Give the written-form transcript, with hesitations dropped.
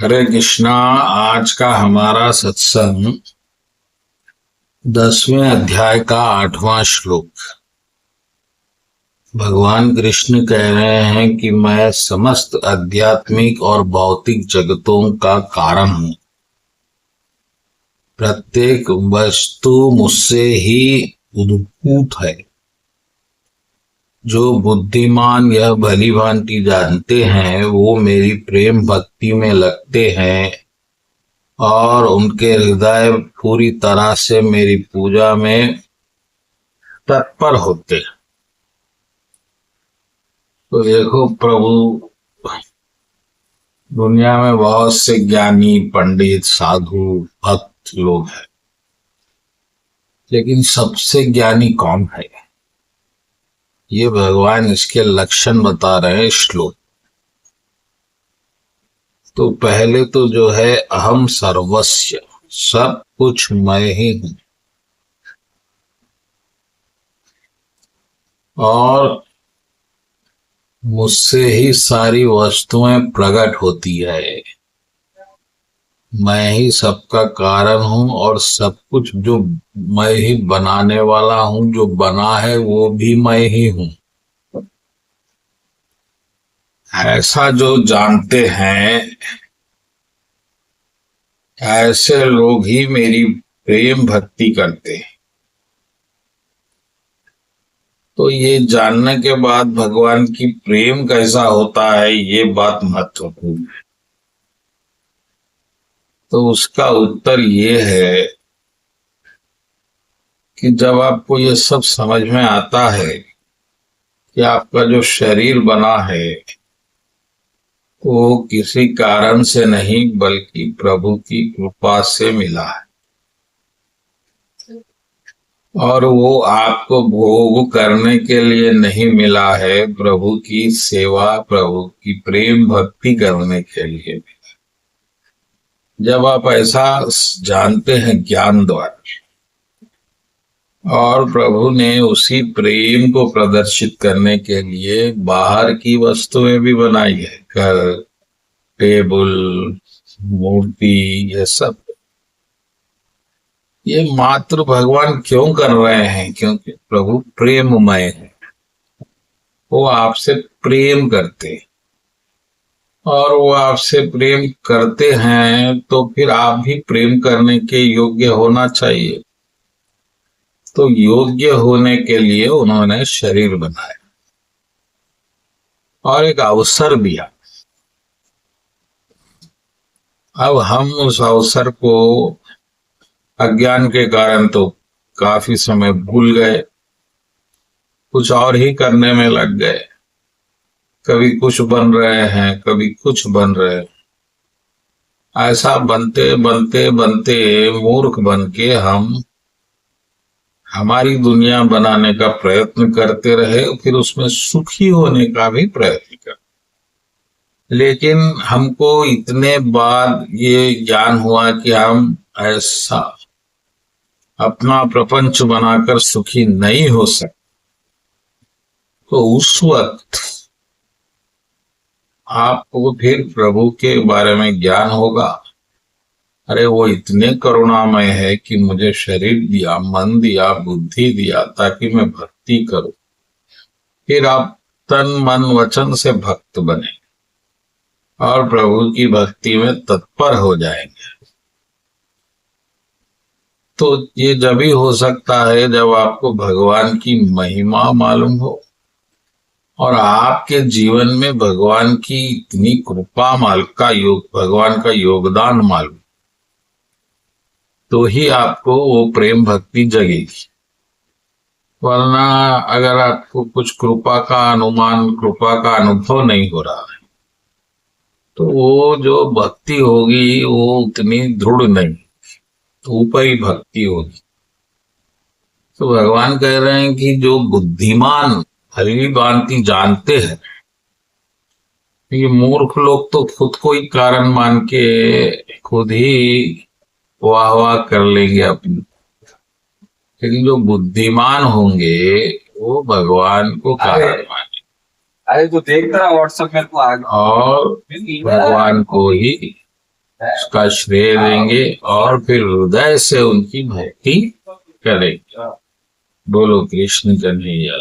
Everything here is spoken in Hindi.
हरे कृष्णा। आज का हमारा सत्संग 10वें अध्याय का 8वां श्लोक। भगवान कृष्ण कह रहे हैं कि मैं समस्त आध्यात्मिक और भौतिक जगतों का कारण हूँ। प्रत्येक वस्तु मुझसे ही उद्भूत है। जो बुद्धिमान यह भली भांति जानते हैं वो मेरी प्रेम भक्ति में लगते हैं और उनके हृदय पूरी तरह से मेरी पूजा में तत्पर होते हैं। तो देखो प्रभु, दुनिया में बहुत से ज्ञानी पंडित साधु भक्त लोग हैं, लेकिन सबसे ज्ञानी कौन है? ये भगवान इसके लक्षण बता रहे हैं श्लोक। तो पहले तो जो है अहम सर्वस्य, सब कुछ मैं ही हूं। और मुझसे ही सारी वस्तुएं प्रकट होती है। मैं ही सबका कारण हूं और सब कुछ जो मैं ही बनाने वाला हूं, जो बना है वो भी मैं ही हूं। ऐसा जो जानते हैं, ऐसे लोग ही मेरी प्रेम भक्ति करते हैं। तो ये जानने के बाद भगवान की प्रेम कैसा होता है, ये बात महत्वपूर्ण है। तो उसका उत्तर ये है कि जब आपको ये सब समझ में आता है कि आपका जो शरीर बना है वो किसी कारण से नहीं बल्कि प्रभु की कृपा से मिला है, और वो आपको भोग करने के लिए नहीं मिला है, प्रभु की सेवा, प्रभु की प्रेम भक्ति करने के लिए मिला। जब आप ऐसा जानते हैं ज्ञान द्वारा, और प्रभु ने उसी प्रेम को प्रदर्शित करने के लिए बाहर की वस्तुएं भी बनाई है, घर, टेबल, मूर्ति, ये सब। ये मात्र भगवान क्यों कर रहे हैं? क्योंकि प्रभु प्रेममय है। वो आपसे प्रेम करते हैं, और वो आपसे प्रेम करते हैं तो फिर आप भी प्रेम करने के योग्य होना चाहिए। तो योग्य होने के लिए उन्होंने शरीर बनाया और एक अवसर दिया। अब हम उस अवसर को अज्ञान के कारण तो काफी समय भूल गए, कुछ और ही करने में लग गए। कभी कुछ बन रहे हैं, कभी कुछ बन रहे हैं। ऐसा बनते बनते बनते मूर्ख बन के हम हमारी दुनिया बनाने का प्रयत्न करते रहे, फिर उसमें सुखी होने का भी प्रयत्न कर। लेकिन हमको इतने बाद ये ज्ञान हुआ कि हम ऐसा अपना प्रपंच बनाकर सुखी नहीं हो सकते। तो उस वक्त आपको फिर प्रभु के बारे में ज्ञान होगा। अरे वो इतने करुणामय है कि मुझे शरीर दिया, मन दिया, बुद्धि दिया ताकि मैं भक्ति करूं। फिर आप तन मन वचन से भक्त बने और प्रभु की भक्ति में तत्पर हो जाएंगे। तो ये जब ही हो सकता है जब आपको भगवान की महिमा मालूम हो और आपके जीवन में भगवान की इतनी कृपा भगवान का योगदान मालूम, तो ही आपको वो प्रेम भक्ति जगेगी। वरना अगर आपको कुछ कृपा का अनुभव नहीं हो रहा है, तो वो जो भक्ति होगी वो उतनी दृढ़ नहीं, तो ऊपर ही भक्ति होगी। तो भगवान कह रहे हैं कि जो बुद्धिमान भली भांति जानते हैं, ये मूर्ख लोग तो खुद को ही कारण मान के खुद ही वाह वाह कर लेंगे अपनी। लेकिन जो बुद्धिमान होंगे वो भगवान को कारण माने। अरे तो देख रहा व्हाट्सएप में तो आ गया और भगवान को ही उसका श्रेय देंगे और फिर हृदय से उनकी भक्ति करेंगे। बोलो कृष्ण कन्हैया।